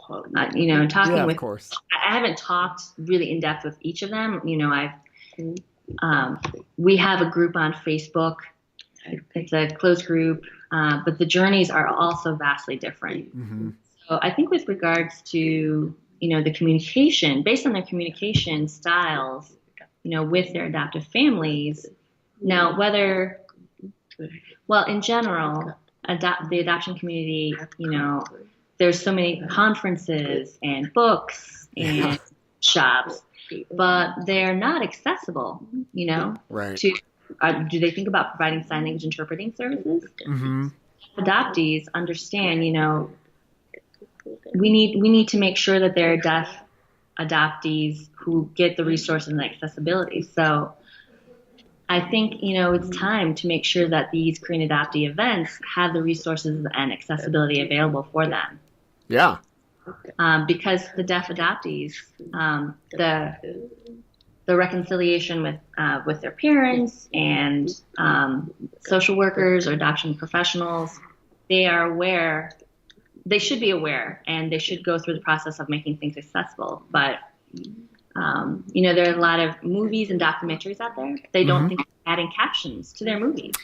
Talking with, of course. I haven't talked really in depth with each of them. We have a group on Facebook. It's a closed group, but the journeys are also vastly different. So I think with regards to, the communication, based on their communication styles, with their adoptive families, now in general, the adoption community, there's so many conferences and books and shops, but they're not accessible, Right. Do they think about providing sign language interpreting services? Adoptees understand, we need to make sure that there are deaf adoptees who get the resources and the accessibility. So I think, it's time to make sure that these Korean adoptee events have the resources and accessibility available for them. Yeah. Because the deaf adoptees, the reconciliation with their parents and social workers or adoption professionals, they should be aware, and they should go through the process of making things accessible. But there are a lot of movies and documentaries out there. They don't think of adding captions to their movies.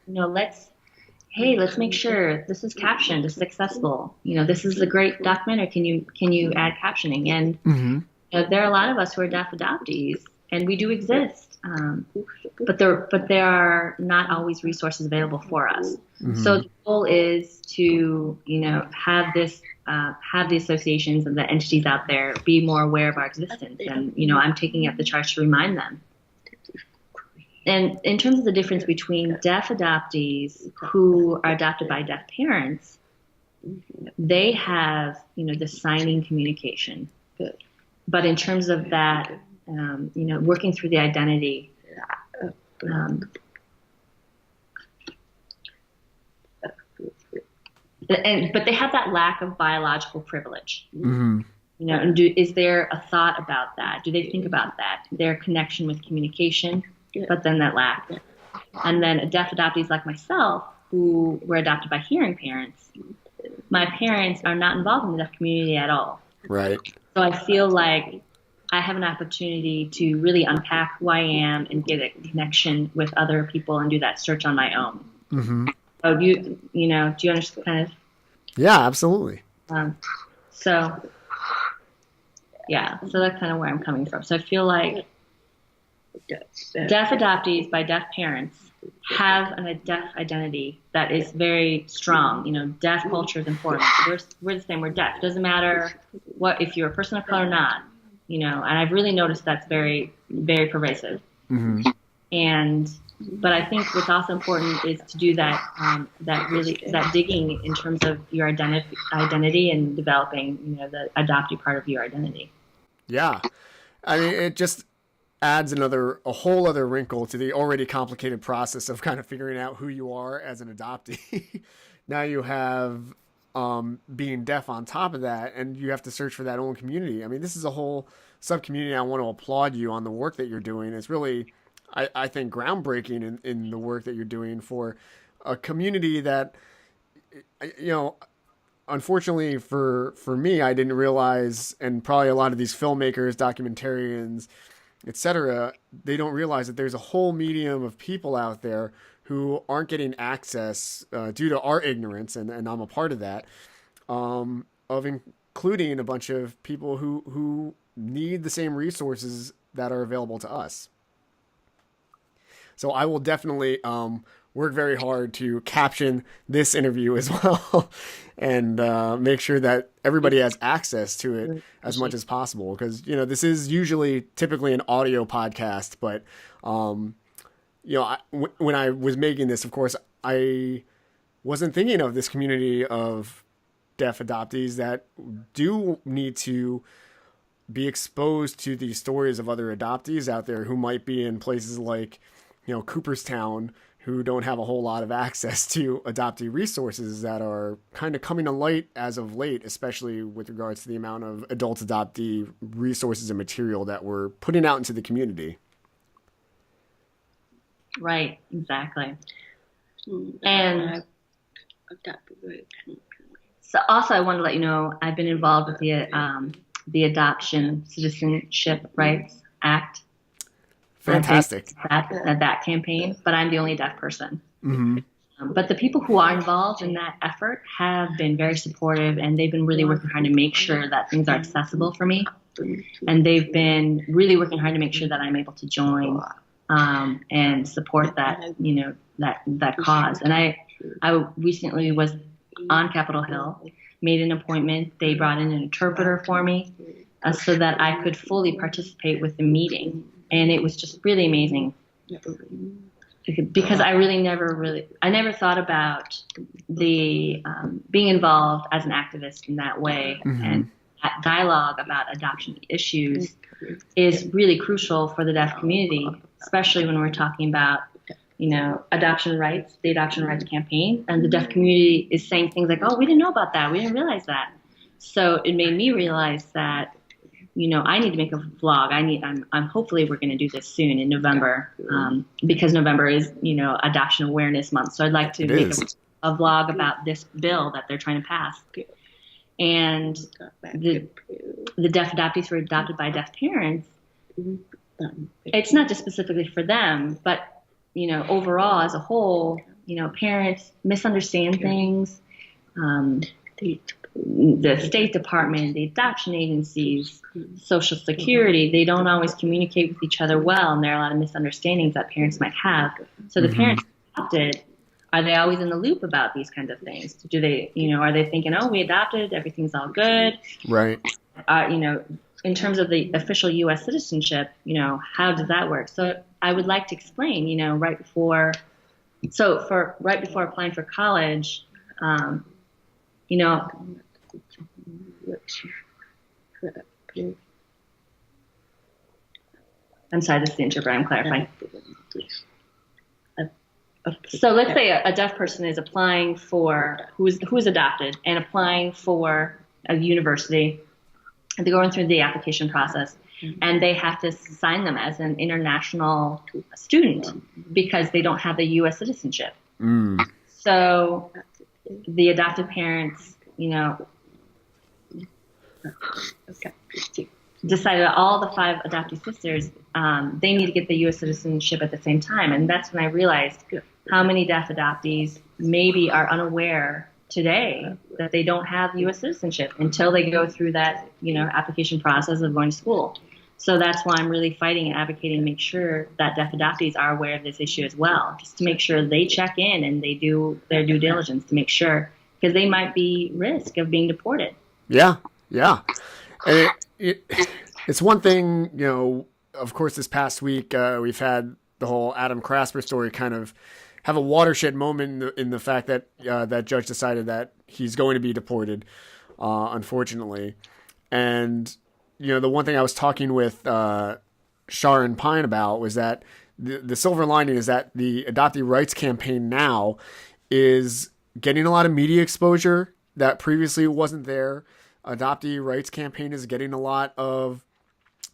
Let's make sure this is captioned, this is accessible. This is a great documentary. Can you add captioning? And there are a lot of us who are deaf adoptees, and we do exist. But there are not always resources available for us. So the goal is to, have the associations and the entities out there be more aware of our existence. And, I'm taking up the charge to remind them. And in terms of the difference between deaf adoptees who are adopted by deaf parents, they have, the signing communication. But in terms of that, working through the identity, but they have that lack of biological privilege. And is there a thought about that? Do they think about that? Their connection with communication, but then that lack. And then deaf adoptees like myself, who were adopted by hearing parents, my parents are not involved in the deaf community at all. Right. So I feel like I have an opportunity to really unpack who I am and get a connection with other people and do that search on my own. So do you understand kind of? Yeah, absolutely. So that's kind of where I'm coming from. So I feel like deaf adoptees by deaf parents have a deaf identity that is very strong. Deaf culture is important. We're the same. We're deaf. It doesn't matter if you're a person of color or not. And I've really noticed that's very, very pervasive. But I think what's also important is to do that digging in terms of your identity and developing, the adoptee part of your identity. Yeah. I mean, it just adds a whole other wrinkle to the already complicated process of kind of figuring out who you are as an adoptee. Now you have being deaf on top of that, and you have to search for that own community. I mean, this is a whole sub-community. I want to applaud you on the work that you're doing. It's really, I think, groundbreaking in the work that you're doing for a community that, unfortunately for me, I didn't realize, and probably a lot of these filmmakers, documentarians, etc., they don't realize that there's a whole medium of people out there who aren't getting access due to our ignorance, and I'm a part of that, of including a bunch of people who need the same resources that are available to us. So I will definitely work very hard to caption this interview as well and make sure that everybody has access to it as much as possible. Because, this is typically an audio podcast, but, when I was making this, of course, I wasn't thinking of this community of deaf adoptees that do need to be exposed to the stories of other adoptees out there who might be in places like, Cooperstown, who don't have a whole lot of access to adoptee resources that are kind of coming to light as of late, especially with regards to the amount of adult adoptee resources and material that we're putting out into the community. Right, exactly. And so also I want to let you know, I've been involved with the Adoption Citizenship Rights Act. Fantastic. That campaign, but I'm the only deaf person. Mm-hmm. But the people who are involved in that effort have been very supportive, and they've been really working hard to make sure that things are accessible for me. And they've been really working hard to make sure that I'm able to join and support that, that cause. And I recently was on Capitol Hill, made an appointment. They brought in an interpreter for me so that I could fully participate with the meeting. And it was just really amazing because I never thought about the being involved as an activist in that way. Mm-hmm. And that dialogue about adoption issues is really crucial for the deaf community, especially when we're talking about, adoption rights, the Adoption Rights Campaign. And the deaf community is saying things like, oh, we didn't know about that. We didn't realize that. So it made me realize that I need to make a vlog. I'm hopefully we're going to do this soon in November, because November is, Adoption Awareness Month. So I'd like to make a vlog about this bill that they're trying to pass. And the deaf adoptees who are adopted by deaf parents, it's not just specifically for them, but, overall as a whole, parents misunderstand things. The State Department, the adoption agencies, Social Security, they don't always communicate with each other well, and there are a lot of misunderstandings that parents might have. So the parents adopted, are they always in the loop about these kinds of things? Do they, are they thinking, oh, we adopted, everything's all good? Right. In terms of the official U.S. citizenship, how does that work? So I would like to explain, right before applying for college, I'm sorry, this is the interpreter, I'm clarifying. So let's say a deaf person is applying who is adopted and applying for a university. They're going through the application process, and they have to sign them as an international student because they don't have the U.S. citizenship. Mm. So the adoptive parents, decided that all the 5 adoptive sisters, they need to get the U.S. citizenship at the same time. And that's when I realized how many deaf adoptees maybe are unaware today that they don't have U.S. citizenship until they go through that, application process of going to school. So that's why I'm really fighting and advocating to make sure that deaf adoptees are aware of this issue as well, just to make sure they check in and they do their due diligence to make sure, because they might be risk of being deported. Yeah. And it's one thing, of course, this past week, we've had the whole Adam Krasper story kind of have a watershed moment in the fact that that judge decided that he's going to be deported, unfortunately. And, the one thing I was talking with Sharon Pine about was that the silver lining is that the Adoptee Rights Campaign now is getting a lot of media exposure that previously wasn't there. Adoptee Rights Campaign is getting a lot of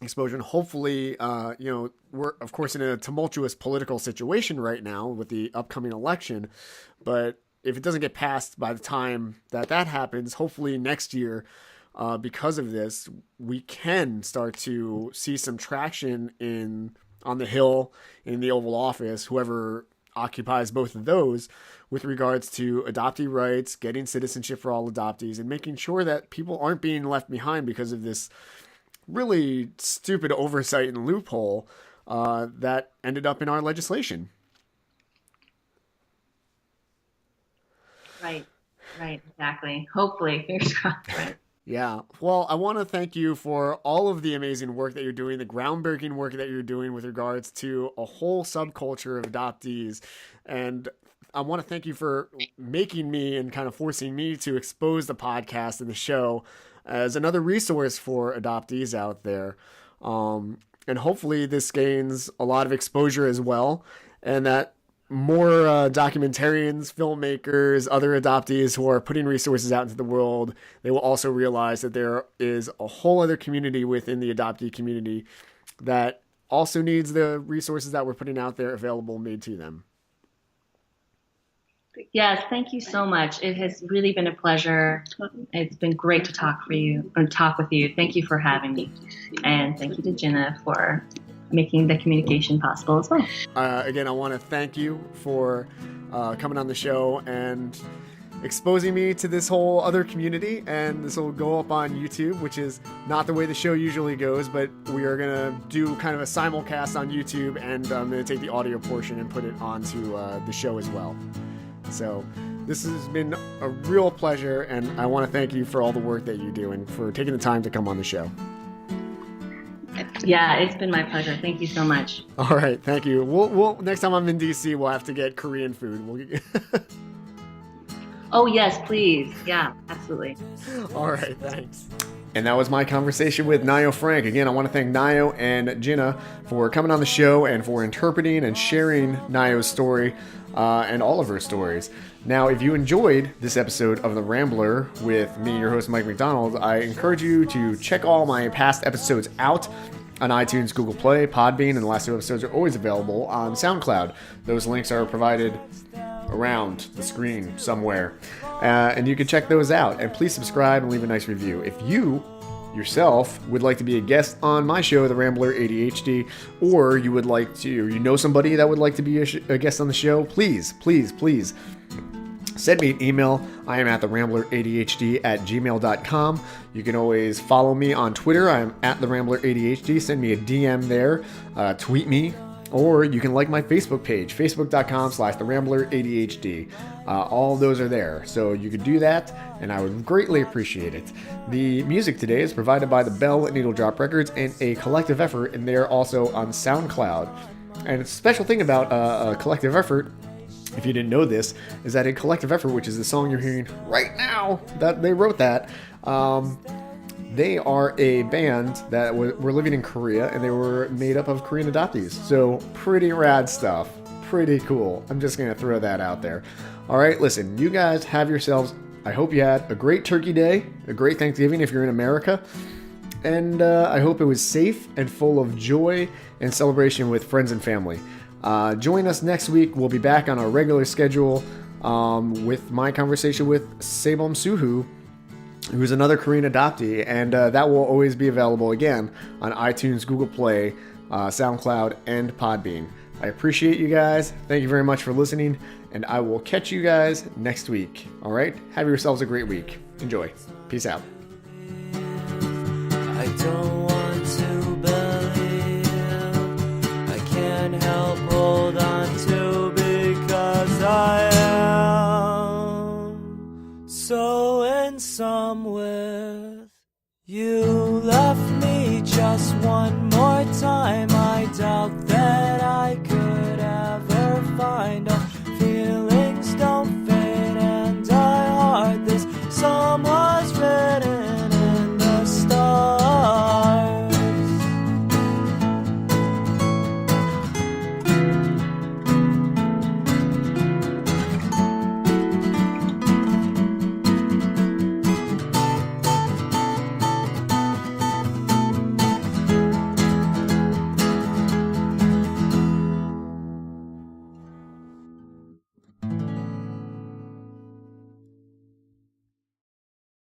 exposure, and hopefully, we're of course in a tumultuous political situation right now with the upcoming election, but if it doesn't get passed by the time that happens, hopefully next year, because of this, we can start to see some traction on the Hill, in the Oval Office, whoever occupies both of those, with regards to adoptee rights, getting citizenship for all adoptees, and making sure that people aren't being left behind because of this really stupid oversight and loophole that ended up in our legislation. Right, exactly. Hopefully, fingers crossed, right? Yeah. Well, I want to thank you for all of the amazing work that you're doing, the groundbreaking work that you're doing with regards to a whole subculture of adoptees. And I want to thank you for making me and kind of forcing me to expose the podcast and the show as another resource for adoptees out there. And hopefully this gains a lot of exposure as well, and that more documentarians, filmmakers, other adoptees who are putting resources out into the world, they will also realize that there is a whole other community within the adoptee community that also needs the resources that we're putting out there available, made to them. Yes, thank you so much. It has really been a pleasure. It's been great to talk with you. Thank you for having me. And thank you to Jenna for making the communication possible as well. Again, I want to thank you for coming on the show and exposing me to this whole other community. And this will go up on YouTube, which is not the way the show usually goes, but we are going to do kind of a simulcast on YouTube, and I'm going to take the audio portion and put it onto the show as well. So this has been a real pleasure, and I want to thank you for all the work that you do and for taking the time to come on the show. Yeah, it's been my pleasure. Thank you so much. All right, thank you. We'll next time I'm in DC, we'll have to get Korean food. Oh yes, please. Yeah, absolutely. All right, thanks. And that was my conversation with Nayo Frank. Again, I want to thank Nayo and Jenna for coming on the show and for interpreting and sharing Nayo's story and all of her stories. Now, if you enjoyed this episode of The Rambler with me, your host, Mike McDonald, I encourage you to check all my past episodes out on iTunes, Google Play, Podbean, and the last 2 episodes are always available on SoundCloud. Those links are provided around the screen somewhere, and you can check those out. And please subscribe and leave a nice review. If you yourself would like to be a guest on my show, The Rambler ADHD, or you would like to, or you know somebody that would like to be a guest on the show, please send me an email. I am at therambleradhd@gmail.com. You can always follow me on Twitter. I'm at therambleradhd. Send me a DM there. Tweet me. Or you can like my Facebook page, facebook.com/therambleradhd. All of those are there. So you could do that, and I would greatly appreciate it. The music today is provided by the Bell and Needle Drop Records and a collective effort, and they're also on SoundCloud. And a special thing about a collective effort, if you didn't know this, is that a collective effort, which is the song you're hearing right now, that they wrote that, they are a band that were living in Korea, and they were made up of Korean adoptees. So pretty rad stuff. Pretty cool. I'm just going to throw that out there. All right, listen, you guys have yourselves, I hope you had a great Turkey Day, a great Thanksgiving if you're in America, and I hope it was safe and full of joy and celebration with friends and family. Join us next week. We'll be back on our regular schedule with my conversation with Sebom Suhu, who's another Korean adoptee, and that will always be available again on iTunes, Google Play, SoundCloud, and Podbean. I appreciate you guys. Thank you very much for listening, and I will catch you guys next week. All right? Have yourselves a great week. Enjoy. Peace out. I don't want to believe, I can't help hold on to, because I am so in some way